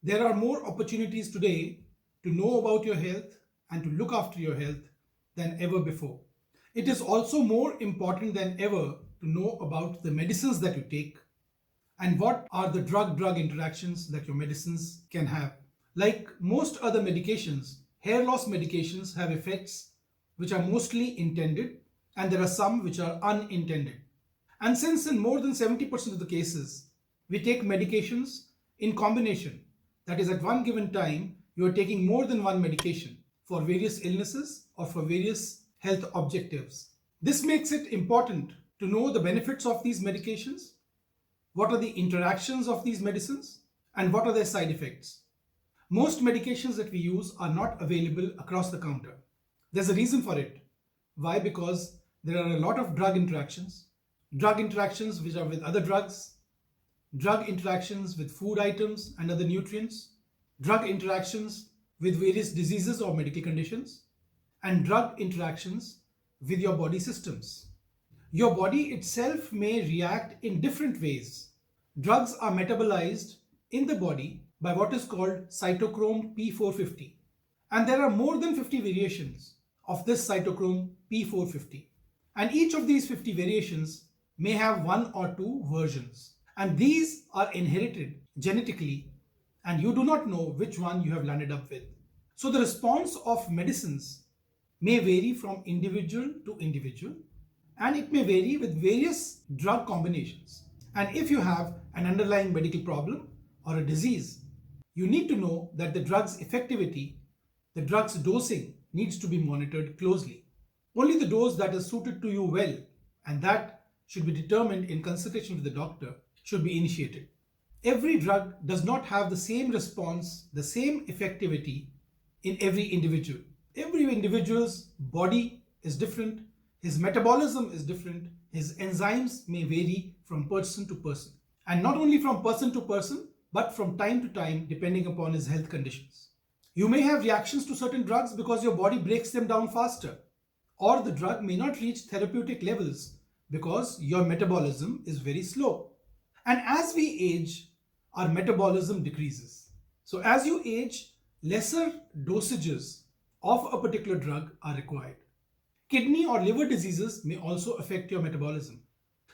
There are more opportunities today to know about your health and to look after your health than ever before. It is also more important than ever to know about the medicines that you take and what are the drug-drug interactions that your medicines can have. Like most other medications, hair loss medications have effects which are mostly intended and there are some which are unintended. And since in more than 70% of the cases, we take medications in combination, that is, at one given time, you are taking more than one medication for various illnesses or for various health objectives. This makes it important to know the benefits of these medications, what are the interactions of these medicines, and what are their side effects. Most medications that we use are not available across the counter. There's a reason for it. Why? Because there are a lot of drug interactions which are with other drugs, drug interactions with food items and other nutrients, drug interactions with various diseases or medical conditions, and drug interactions with your body systems. Your body itself may react in different ways. Drugs are metabolized in the body by what is called cytochrome P450. And there are more than 50 variations of this cytochrome P450. And each of these 50 variations may have one or two versions. And these are inherited genetically, and you do not know which one you have landed up with. So the response of medicines may vary from individual to individual, and it may vary with various drug combinations. And if you have an underlying medical problem or a disease, you need to know that the drug's effectivity, the drug's dosing needs to be monitored closely. Only the dose that is suited to you well, and that should be determined in consultation with the doctor, should be initiated. Every drug does not have the same response, the same effectivity in every individual. Every individual's body is different, his metabolism is different, his enzymes may vary from person to person. And not only from person to person, but from time to time depending upon his health conditions. You may have reactions to certain drugs because your body breaks them down faster, or the drug may not reach therapeutic levels because your metabolism is very slow. And as we age, our metabolism decreases. So as you age, lesser dosages of a particular drug are required. Kidney or liver diseases may also affect your metabolism.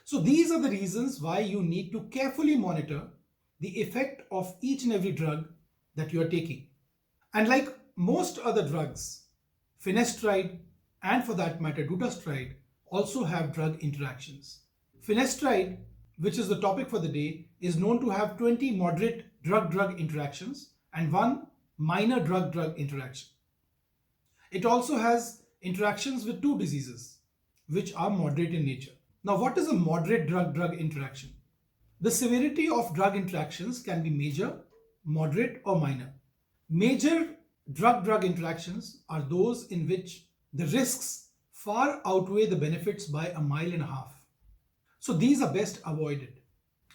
So these are the reasons why you need to carefully monitor the effect of each and every drug that you are taking. And like most other drugs, finasteride and for that matter dutasteride also have drug interactions. Finasteride, which is the topic for the day, is known to have 20 moderate drug-drug interactions and one minor drug-drug interaction. It also has interactions with two diseases, which are moderate in nature. Now, what is a moderate drug-drug interaction? The severity of drug interactions can be major, moderate, or minor. Major drug-drug interactions are those in which the risks far outweigh the benefits by a mile and a half. So these are best avoided.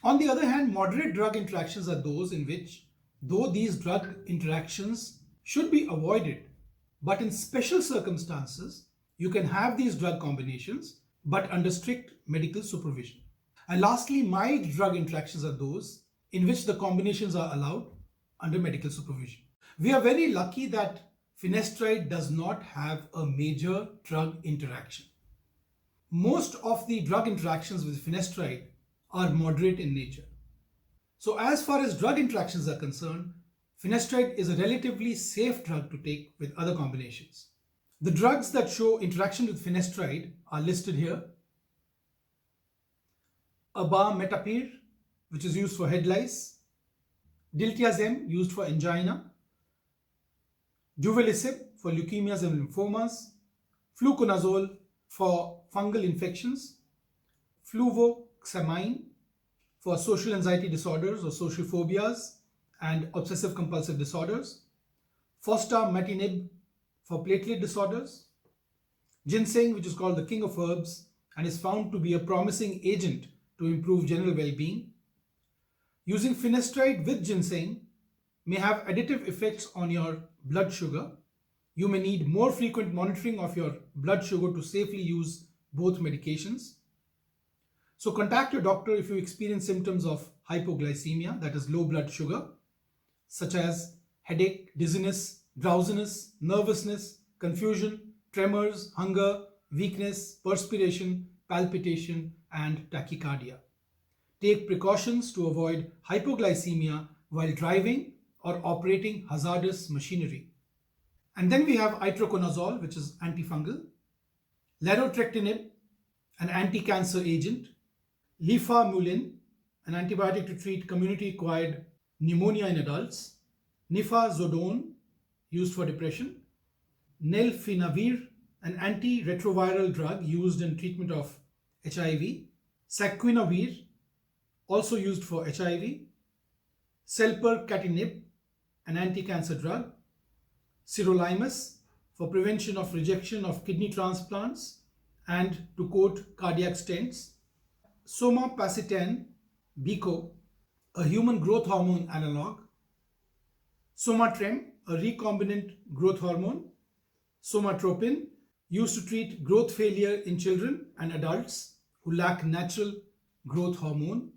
On the other hand, moderate drug interactions are those in which, though these drug interactions should be avoided, but in special circumstances, you can have these drug combinations, but under strict medical supervision. And lastly, mild drug interactions are those in which the combinations are allowed under medical supervision. We are very lucky that finasteride does not have a major drug interaction. Most of the drug interactions with finasteride are moderate in nature. So as far as drug interactions are concerned, finasteride is a relatively safe drug to take with other combinations. The drugs that show interaction with finasteride are listed here. Abametapir, which is used for head lice, diltiazem, used for angina, duvelisib for leukemias and lymphomas, fluconazole for fungal infections, fluvoxamine for social anxiety disorders or social phobias and obsessive compulsive disorders, fostamatinib for platelet disorders, ginseng, which is called the king of herbs and is found to be a promising agent to improve general well-being. Using finasteride with ginseng may have additive effects on your blood sugar. You may need more frequent monitoring of your blood sugar to safely use both medications. So contact your doctor if you experience symptoms of hypoglycemia, that is low blood sugar. such as headache, dizziness, drowsiness, nervousness, confusion, tremors, hunger, weakness, perspiration, palpitation, and tachycardia. Take precautions to avoid hypoglycemia while driving or operating hazardous machinery. And then we have itraconazole, which is antifungal, larotrectinib, an anti-cancer agent, lifamulin, an antibiotic to treat community-acquired pneumonia in adults, nifazodone, used for depression, nelfinavir, an antiretroviral drug used in treatment of HIV, saquinavir, also used for HIV, selpercatinib, an anti-cancer drug, sirolimus, for prevention of rejection of kidney transplants and to coat cardiac stents, somapacitan, BICO, a human growth hormone analog, somatrem, a recombinant growth hormone, somatropin, used to treat growth failure in children and adults who lack natural growth hormone,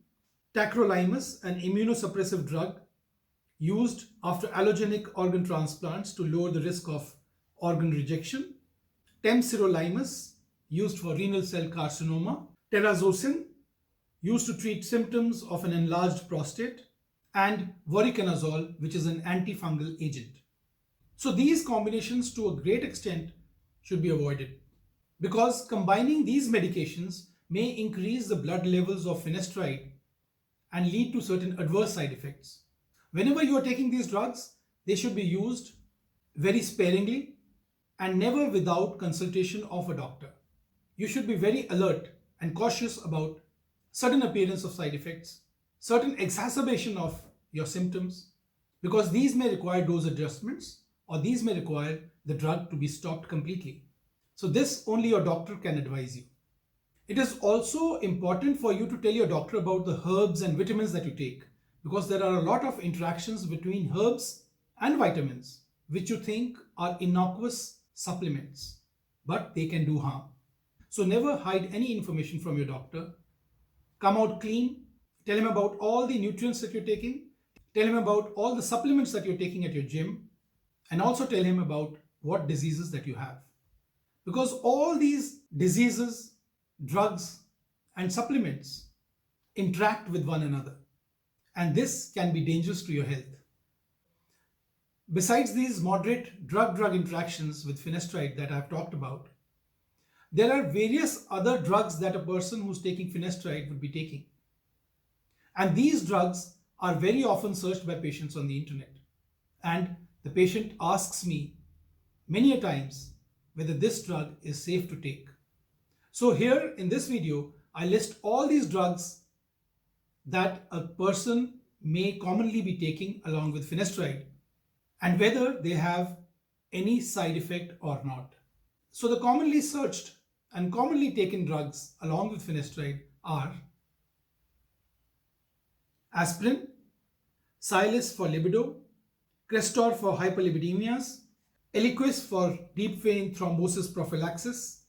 tacrolimus, an immunosuppressive drug used after allogenic organ transplants to lower the risk of organ rejection, temsirolimus, used for renal cell carcinoma, terazosin, used to treat symptoms of an enlarged prostate, and voriconazole, which is an antifungal agent. So these combinations to a great extent should be avoided because combining these medications may increase the blood levels of finasteride and lead to certain adverse side effects. Whenever you are taking these drugs, they should be used very sparingly and never without consultation of a doctor. You should be very alert and cautious about sudden appearance of side effects, certain exacerbation of your symptoms, because these may require dose adjustments or these may require the drug to be stopped completely. So this only your doctor can advise you. It is also important for you to tell your doctor about the herbs and vitamins that you take because there are a lot of interactions between herbs and vitamins which you think are innocuous supplements, but they can do harm. So never hide any information from your doctor. Come out clean. Tell him about all the nutrients that you're taking. Tell him about all the supplements that you're taking at your gym. And also tell him about what diseases that you have. Because all these diseases, drugs, and supplements interact with one another. And this can be dangerous to your health. Besides these moderate drug-drug interactions with finasteride that I've talked about, there are various other drugs that a person who's taking finasteride would be taking. And these drugs are very often searched by patients on the internet. And the patient asks me many a times whether this drug is safe to take. So here in this video, I list all these drugs that a person may commonly be taking along with finasteride and whether they have any side effect or not. So the commonly searched and commonly taken drugs along with finasteride are aspirin, Cialis for libido, Crestor for hyperlipidemias, Eliquis for deep vein thrombosis prophylaxis,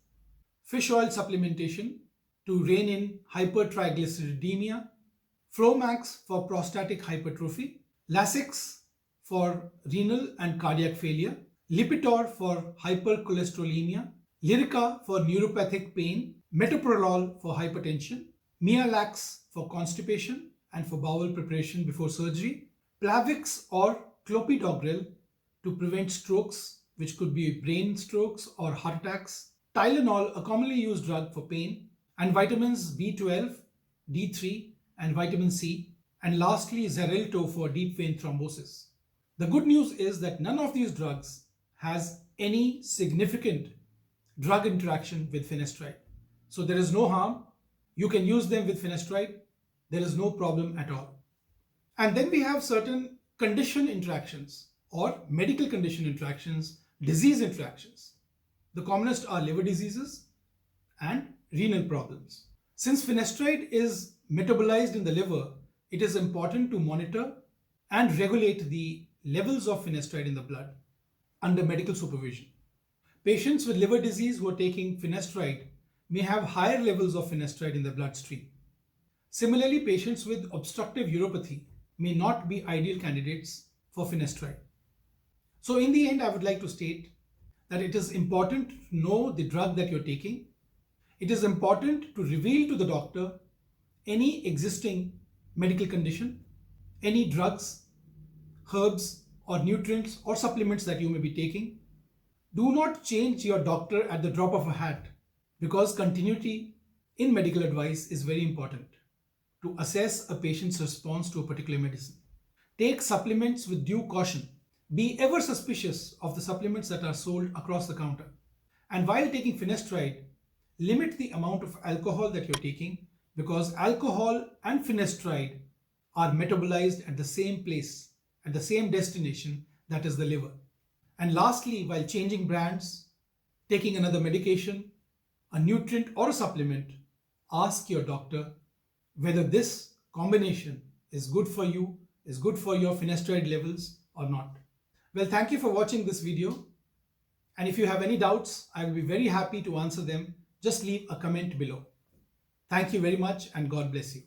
fish oil supplementation to rein in hypertriglyceridemia, Flomax for prostatic hypertrophy, Lasix for renal and cardiac failure, Lipitor for hypercholesterolemia, Lyrica for neuropathic pain, Metoprolol for hypertension, Mialax for constipation and for bowel preparation before surgery, Plavix or Clopidogrel to prevent strokes, which could be brain strokes or heart attacks, Tylenol, a commonly used drug for pain, and vitamins B12, D3, and vitamin C, and lastly Xarelto for deep vein thrombosis. The good news is that none of these drugs has any significant drug interaction with finasteride. So there is no harm. You can use them with finasteride. There is no problem at all. And then we have certain condition interactions or medical condition interactions, disease interactions. The commonest are liver diseases and renal problems. Since finasteride is metabolized in the liver, it is important to monitor and regulate the levels of finasteride in the blood under medical supervision. Patients with liver disease who are taking finasteride may have higher levels of finasteride in the bloodstream. Similarly, patients with obstructive uropathy may not be ideal candidates for finasteride. So in the end, I would like to state that it is important to know the drug that you're taking. It is important to reveal to the doctor any existing medical condition, any drugs, herbs, or nutrients or supplements that you may be taking. Do not change your doctor at the drop of a hat, because continuity in medical advice is very important to assess a patient's response to a particular medicine. Take supplements with due caution. Be ever suspicious of the supplements that are sold across the counter. And while taking finasteride, limit the amount of alcohol that you're taking, because alcohol and finasteride are metabolized at the same place, at the same destination, that is the liver. And lastly, while changing brands, taking another medication, a nutrient or a supplement, ask your doctor whether this combination is good for you, is good for your finasteride levels or not. Well, thank you for watching this video. And if you have any doubts, I will be very happy to answer them. Just leave a comment below. Thank you very much and God bless you.